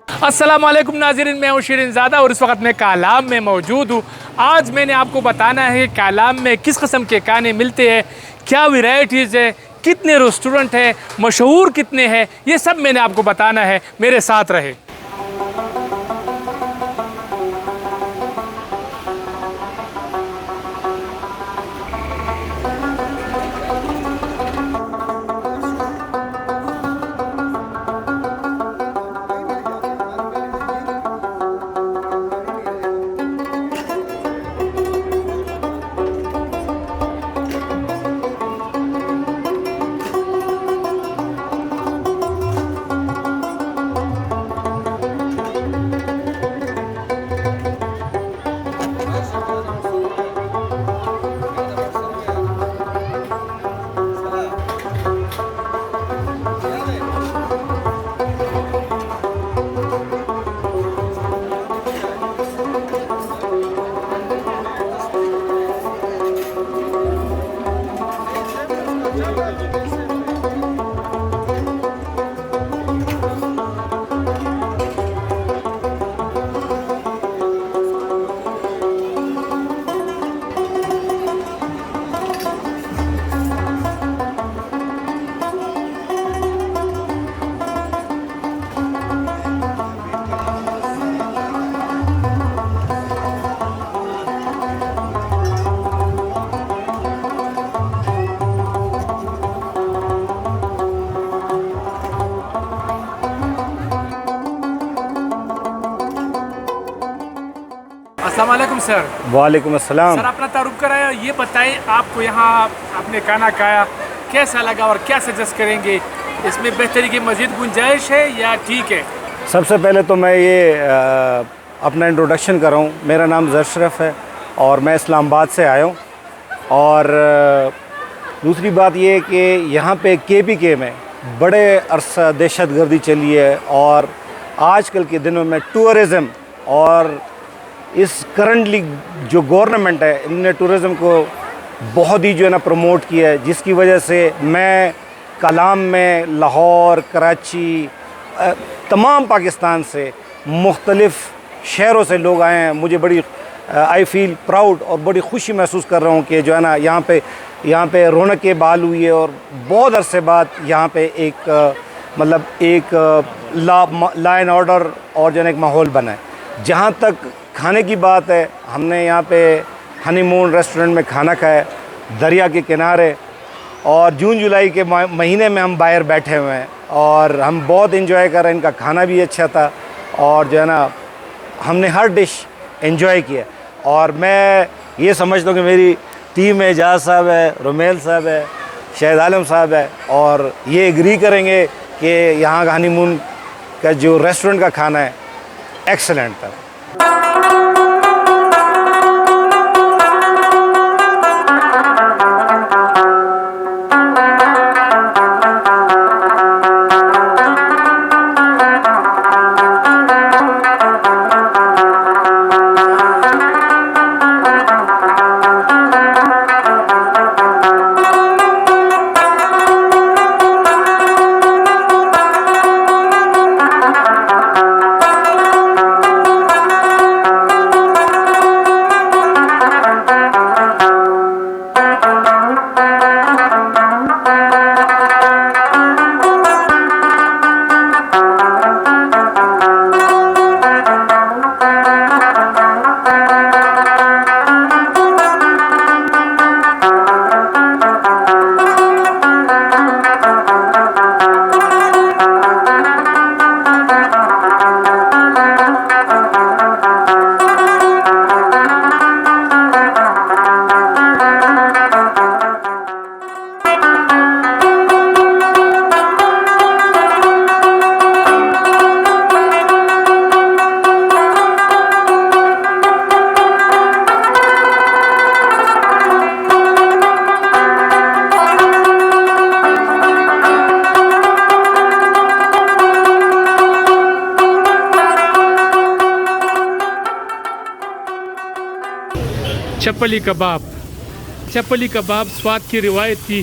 अस्सलामुअलैकुम नाज़रीन, मैं हूँ शिरीनज़ादा और इस वक्त मैं कालाम में मौजूद हूँ। आज मैंने आपको बताना है कि कालाम में किस किस्म के खाने मिलते हैं, क्या वैरायटीज़ है, कितने रेस्टोरेंट हैं, मशहूर कितने हैं, ये सब मैंने आपको बताना है। मेरे साथ रहे। अस्सलाम वालेकुम सर। वालेकुम अस्सलाम। सर अपना तारुफ कराया, ये बताएं आपको यहाँ आपने खाना खाया कैसा लगा और क्या सजेस्ट करेंगे, इसमें बेहतरी की मज़ीद गुंजाइश है या ठीक है? सबसे पहले तो मैं ये अपना इंट्रोडक्शन कर रहा हूँ। मेरा नाम ज़रशरफ है और मैं इस्लामाबाद से आया हूँ। और दूसरी बात ये कि यहाँ पे KPK में बड़े अरसा दहशतगर्दी चली है और आजकल के दिनों में टूरिज़म और इस करंटली जो गवर्नमेंट है इनने टूरिज़म को बहुत ही जो है ना प्रमोट किया है, जिसकी वजह से मैं कालाम में लाहौर, कराची, तमाम पाकिस्तान से मुख्तलिफ़ शहरों से लोग आए हैं। मुझे बड़ी आई फील प्राउड और बड़ी खुशी महसूस कर रहा हूँ कि जो है ना यहाँ पे रौनक बहाल हुई है और बहुत अरसे बाद यहाँ पे एक लॉ एंड ऑर्डर और जो है एक माहौल बना है। जहाँ तक खाने की बात है, हमने यहाँ पे हनीमून रेस्टोरेंट में खाना खाया दरिया के किनारे, और जून जुलाई के महीने में हम बाहर बैठे हुए हैं और हम बहुत एंजॉय कर रहे हैं। इनका खाना भी अच्छा था और जो है ना हमने हर डिश एंजॉय किया। और मैं ये समझता हूँ कि मेरी टीम में एजाज साहब है, रुमेल साहब है, शाहिद आलम साहब है और ये एग्री करेंगे कि यहाँ का हनीमून का जो रेस्टोरेंट का खाना है एक्सेलेंट था। चपली कबाब। चपली कबाब स्वाद की रिवायत की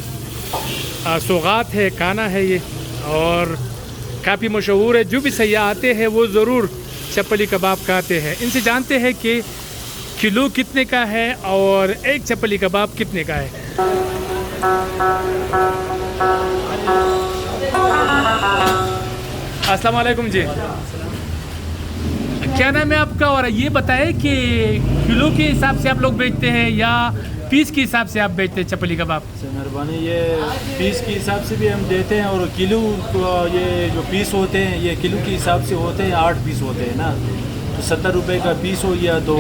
सौगात है, खाना है ये, और काफ़ी मशहूर है। जो भी सयाह आते हैं वो ज़रूर चपली कबाब खाते हैं। इनसे जानते हैं कि किलो कितने का है और एक चपली कबाब कितने का है। अस्सलाम वालेकुम जी, क्या नाम है आपका? और ये बताएं कि किलो के हिसाब से आप लोग बेचते हैं या पीस के हिसाब से आप बेचते हैं चपली कबाब? मेहरबानी, ये पीस के हिसाब से भी हम देते हैं और किलो ये जो पीस होते हैं ये किलो के हिसाब से होते हैं। 8 पीस होते हैं ना, तो 70 रुपये का पीस हो गया तो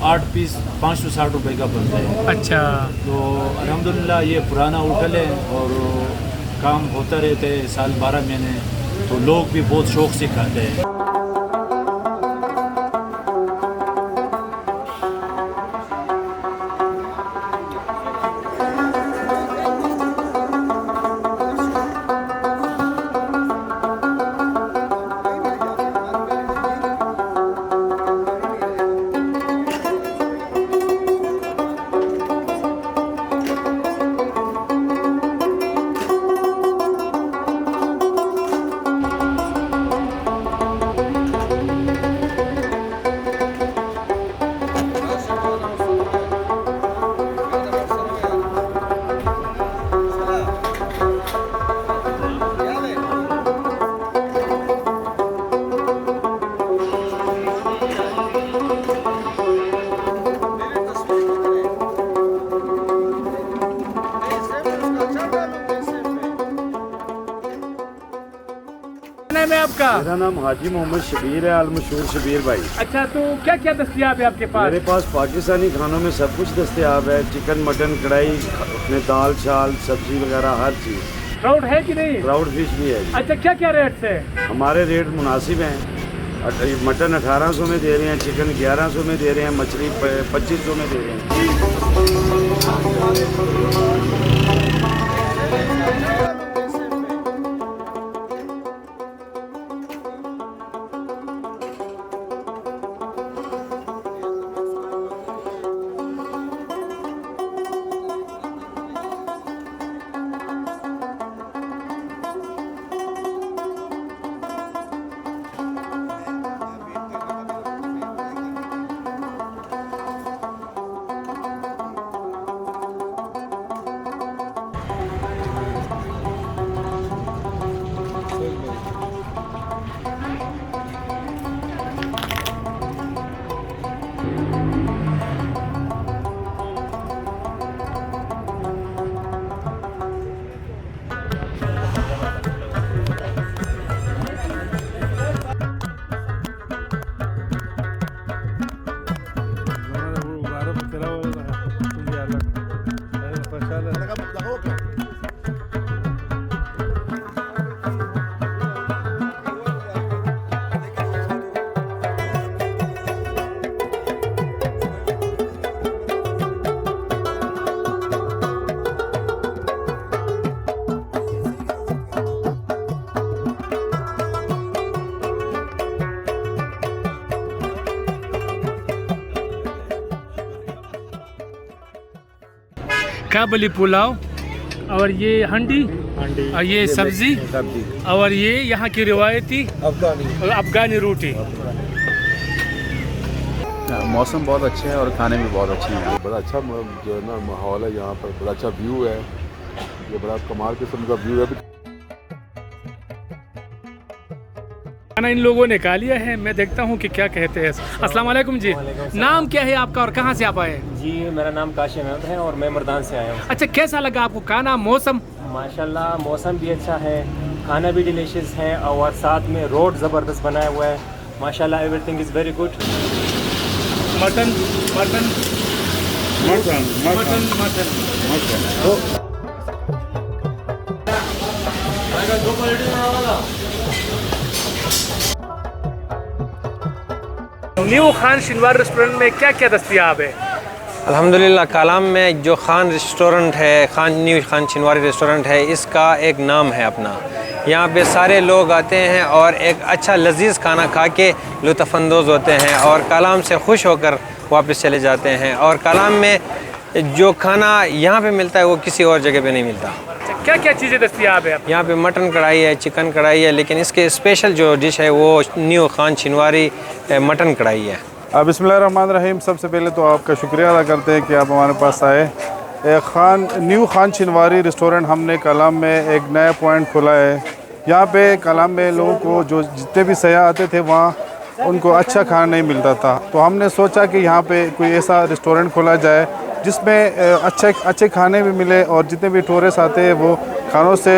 8 पीस 560 रुपये का बनता है। अच्छा, तो अल्हम्दुलिल्लाह ये पुराना होटल है और काम होता रहता है साल 12 महीने, तो लोग भी बहुत शौक़ से खाते हैं। नाम है आपका? मेरा नाम हाजी मोहम्मद शबीर है, अल मशहूर शबीर भाई। अच्छा, तो क्या क्या दस्तयाब है आपके पास? मेरे पास पाकिस्तानी खानों में सब कुछ दस्तयाब है। चिकन, मटन, कढ़ाई, अपने दाल चाल, सब्जी वगैरह हर चीज़। ट्राउट है कि नहीं? ट्राउट फिश भी है। अच्छा, क्या क्या रेट है? हमारे रेट मुनासिब हैं। मटन 1800 में दे रहे हैं, चिकन 1100 में दे रहे हैं, मछली 2500 में दे रहे हैं। काबली पुलाव, और ये हंडी, और ये सब्जी, और ये यहाँ की रिवायती अफगानी रोटी। मौसम बहुत अच्छे हैं और खाने भी बहुत अच्छे हैं। बड़ा अच्छा जो है ना माहौल है यहाँ पर, बड़ा अच्छा व्यू है, ये बड़ा कमाल किस्म का व्यू है। खाना इन लोगों ने खा लिया है, मैं देखता हूँ कि क्या कहते हैं। अस्सलाम वालेकुम जी, नाम क्या है आपका और कहाँ से आप आए? जी, मेरा नाम काशिम अहमद है और मैं मर्दान से आया हूँ। अच्छा, कैसा लगा आपको खाना? मौसम? माशाल्लाह मौसम भी अच्छा है, खाना भी डिलीशियस है और साथ में रोड ज़बरदस्त बनाया हुआ है। माशाल्लाह everything is very good. Mutton mutton mutton mutton mutton mutton new Khan Shinwar restaurant में क्या क्या दस्तयाब है? अल्हम्दुलिल्लाह कालाम में जो खान रेस्टोरेंट है, न्यू खान शिनवारी रेस्टोरेंट है, इसका एक नाम है अपना। यहाँ पे सारे लोग आते हैं और एक अच्छा लजीज खाना खा के लुत्फ़अंदोज़ होते हैं और कालाम से खुश होकर वापस चले जाते हैं। और कालाम में जो खाना यहाँ पे मिलता है वो किसी और जगह पे नहीं मिलता। क्या क्या चीज़ें दस्तियाब है? यहाँ पे मटन कढ़ाई है, चिकन कढ़ाई है, लेकिन इसके स्पेशल जो डिश है वो न्यू खान छिनवारी मटन कढ़ाई है। बिस्मिल्लाहिर्रहमानिर्रहीम। सबसे पहले तो आपका शुक्रिया अदा करते हैं कि आप हमारे पास आए। न्यू खान छिनवारी रेस्टोरेंट हमने कालाम में एक नया पॉइंट खोला है। यहाँ पे कालाम में लोगों को जो जितने भी सयाह आते थे वहाँ उनको अच्छा खाना नहीं मिलता था, तो हमने सोचा कि यहाँ पे कोई ऐसा रेस्टोरेंट खोला जाए जिसमें अच्छे खाने भी मिले और जितने भी टूरिस्ट आते हैं वो खानों से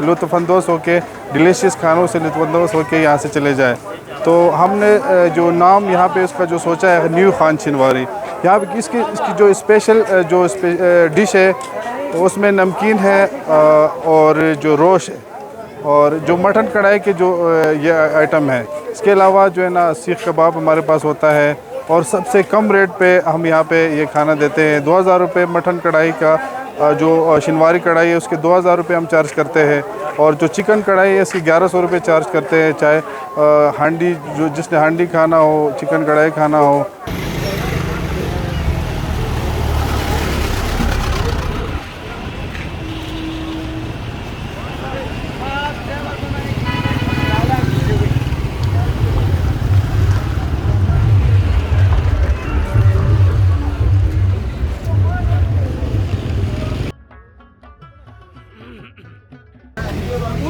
लुत्फ़अंदोज़ होके, डिलीशियस खानों से लुत्फ़अंदोज़ होके यहाँ से चले जाए। तो हमने जो नाम यहाँ पे इसका जो सोचा है न्यू खान छिनवारी। यहाँ पे इसकी जो स्पेशल डिश है उसमें नमकीन है और जो रोश है और जो मटन कढ़ाई के जो ये आइटम है। इसके अलावा जो है ना सीख कबाब हमारे पास होता है और सबसे कम रेट पे हम यहाँ पे ये खाना देते हैं। 2000 रुपये मटन कढ़ाई का जो छिनवारी कढ़ाई है उसके 2000 रुपये हम चार्ज करते हैं और जो चिकन कढ़ाई है इसकी 1100 रुपये चार्ज करते हैं। चाहे हांडी जो जिसने हांडी खाना हो, चिकन कढ़ाई खाना हो।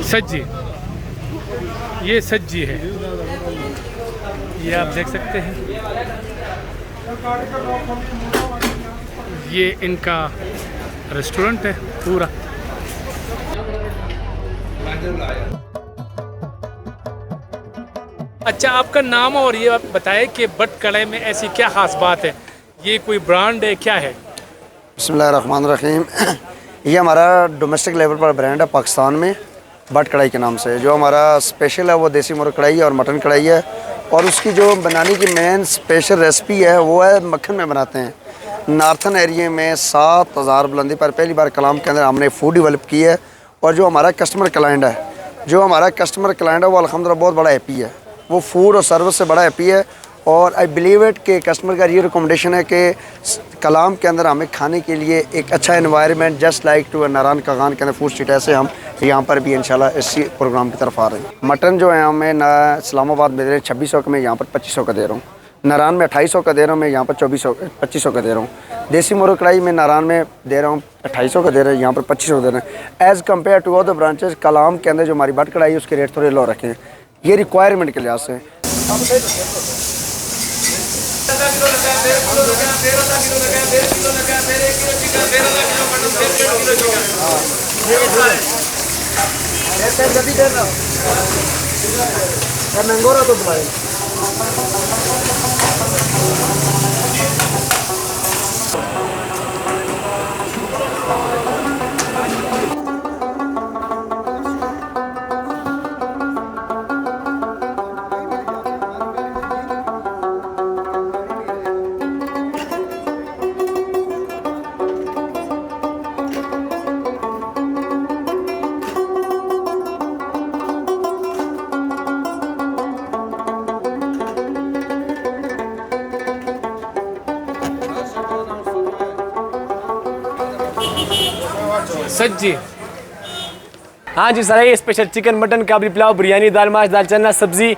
सज्जी, ये सज्जी है, ये आप देख सकते हैं। ये इनका रेस्टोरेंट है पूरा। अच्छा, आपका नाम और ये आप बताएं कि बट कढ़ाई में ऐसी क्या ख़ास बात है? ये कोई ब्रांड है, क्या है? बिस्मिल्लाहिर्रहमानिर्रहीम। ये हमारा डोमेस्टिक लेवल पर ब्रांड है पाकिस्तान में, बट कढ़ाई के नाम से। जो हमारा स्पेशल है वो देसी मुर्ग कढ़ाई है और मटन कढ़ाई है और उसकी जो बनाने की मेन स्पेशल रेसिपी है वो है मक्खन में बनाते हैं। नॉर्थन एरिया में 7000 बुलंदी पर पहली बार कालाम के अंदर हमने फूड डेवलप की है और जो हमारा कस्टमर क्लाइंट है वो अल्हम्दुलिल्लाह बहुत बड़ा हैप्पी है। वो फूड और सर्विस से बड़ा हैप्पी है और आई बिलीव इट कि कस्टमर का ये रिकमेंडेशन है कि कालाम के अंदर हमें खाने के लिए एक अच्छा environment just like to Narayan कागान के अंदर फूड स्ट्रीट, ऐसे हम यहाँ पर भी इंशाल्लाह इसी प्रोग्राम की तरफ आ रहे हैं। मटन जो है हमें ना इस्लामाबाद में दे रहे हैं 2600 का, मैं यहाँ पर 2500 का दे रहा हूँ। नारायण में 2800 का दे रहा हूँ, मैं यहाँ पर 2500 का दे रहा हूँ। देसी मुर्ग कढ़ाई में नारायण में दे रहा हूँ 2800 का दे रहे हैं, यहाँ पर 2500 दे रहे हैं। As compare to other branches Kalam के अंदर जो हमारी बट कढ़ाई है उसके रेट थोड़े लो रखे हैं, ये रिक्वायरमेंट के लिहाज से। सज्जी, हाँ जी सर, ये special chicken mutton Kabuli pulao, biryani, दाल माश, दाल चना, सब्जी।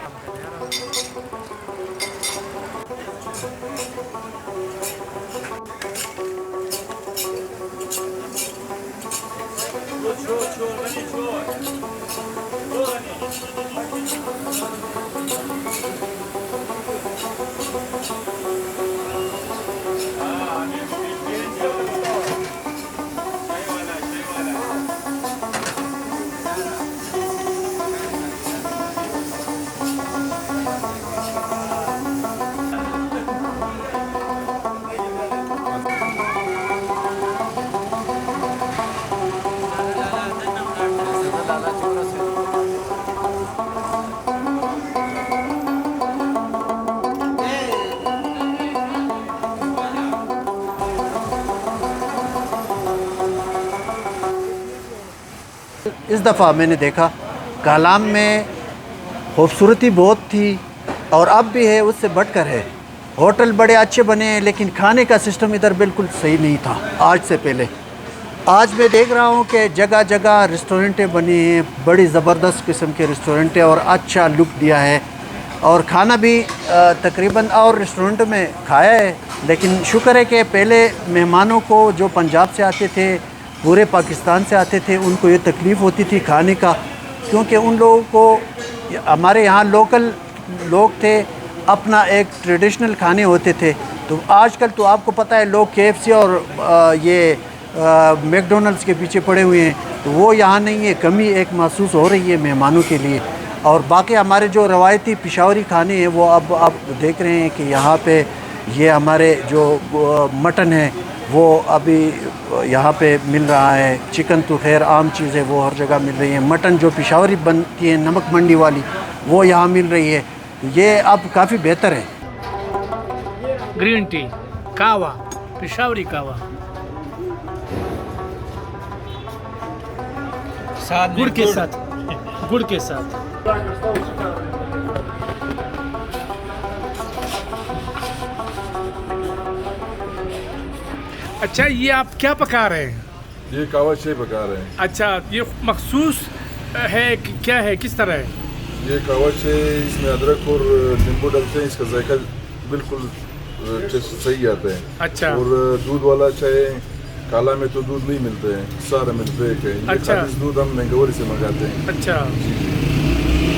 इस दफ़ा मैंने देखा कालाम में खूबसूरती बहुत थी और अब भी है, उससे बढ़कर है। होटल बड़े अच्छे बने हैं, लेकिन खाने का सिस्टम इधर बिल्कुल सही नहीं था आज से पहले। आज मैं देख रहा हूँ कि जगह जगह रेस्टोरेंटें बनी हैं, बड़ी ज़बरदस्त किस्म के रेस्टोरेंटें, और अच्छा लुक दिया है। और खाना भी तकरीबन और रेस्टोरेंट में खाया है, लेकिन शुक्र है कि पहले मेहमानों को जो पंजाब से आते थे, पूरे पाकिस्तान से आते थे, उनको ये तकलीफ़ होती थी खाने का, क्योंकि उन लोगों को हमारे यहाँ लोकल लोग थे, अपना एक ट्रेडिशनल खाने होते थे। तो आजकल तो आपको पता है लोग KFC और ये मैकडोनल्ड्स के पीछे पड़े हुए हैं, तो वो यहाँ नहीं है, कमी एक महसूस हो रही है मेहमानों के लिए। और बाकी हमारे जो रवायती पिशावरी खाने हैं वो अब आप देख रहे हैं कि यहाँ पे ये हमारे जो मटन है वो अभी यहाँ पे मिल रहा है। चिकन तो खैर आम चीज़ है, वो हर जगह मिल रही है। मटन जो पिशावरी बनती है नमक मंडी वाली, वो यहाँ मिल रही है। ये अब काफ़ी बेहतर है। ग्रीन टी, कावा, पिशावरी कावा, गुड़ के साथ, गुड़ के साथ। अच्छा, ये आप क्या पका रहे हैं? ये कावा चाय पका रहे हैं। अच्छा, ये मखसूस है कि क्या है, किस तरह है? ये कावा चाय, इसमें अदरक और नींबू डालते हैं, इसका जायका बिल्कुल सही आता है। अच्छा। और दूध वाला चाय, काला में तो दूध नहीं मिलते हैं, सारे मिलते हैं। अच्छा। खालिस दूध हम मंगोरी से मंगाते हैं। अच्छा।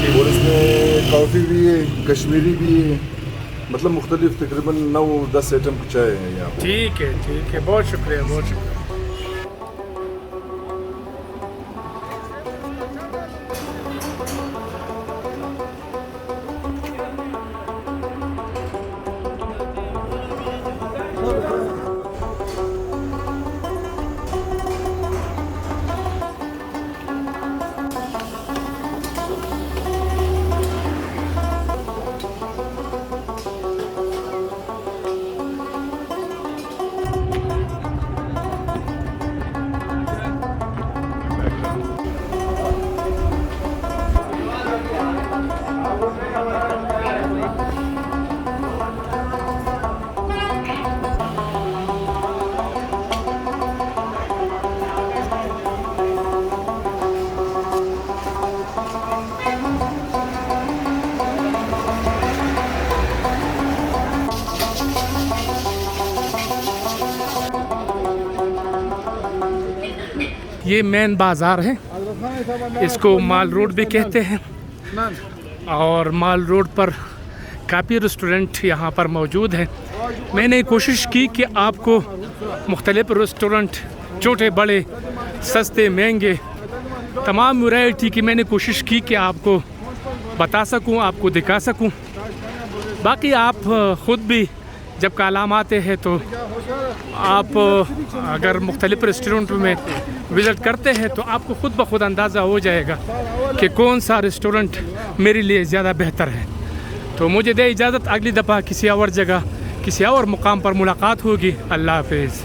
और इसमें कॉफ़ी भी है, कश्मीरी भी है, मतलब मुख्तलिफ तकरीबन 9-10 आइटम की चाय है यहाँ। ठीक है, बहुत शुक्रिया, बहुत शुक्रिया। ये मेन बाज़ार है, इसको माल रोड भी कहते हैं। और माल रोड पर काफ़ी रेस्टोरेंट यहाँ पर मौजूद हैं। मैंने कोशिश की कि आपको मुख्तलिफ रेस्टोरेंट, छोटे बड़े, सस्ते महंगे, तमाम वैरायटी की मैंने कोशिश की कि आपको बता सकूं, आपको दिखा सकूं। बाकी आप ख़ुद भी जब कालाम आते हैं तो आप अगर मुख्तलिफ रेस्टोरेंट में विज़िट करते हैं तो आपको ख़ुद ब खुद अंदाज़ा हो जाएगा कि कौन सा रेस्टोरेंट मेरे लिए ज़्यादा बेहतर है। तो मुझे दे इजाज़त, अगली दफ़ा किसी और जगह, किसी और मुकाम पर मुलाकात होगी। अल्लाह हाफ़िज़।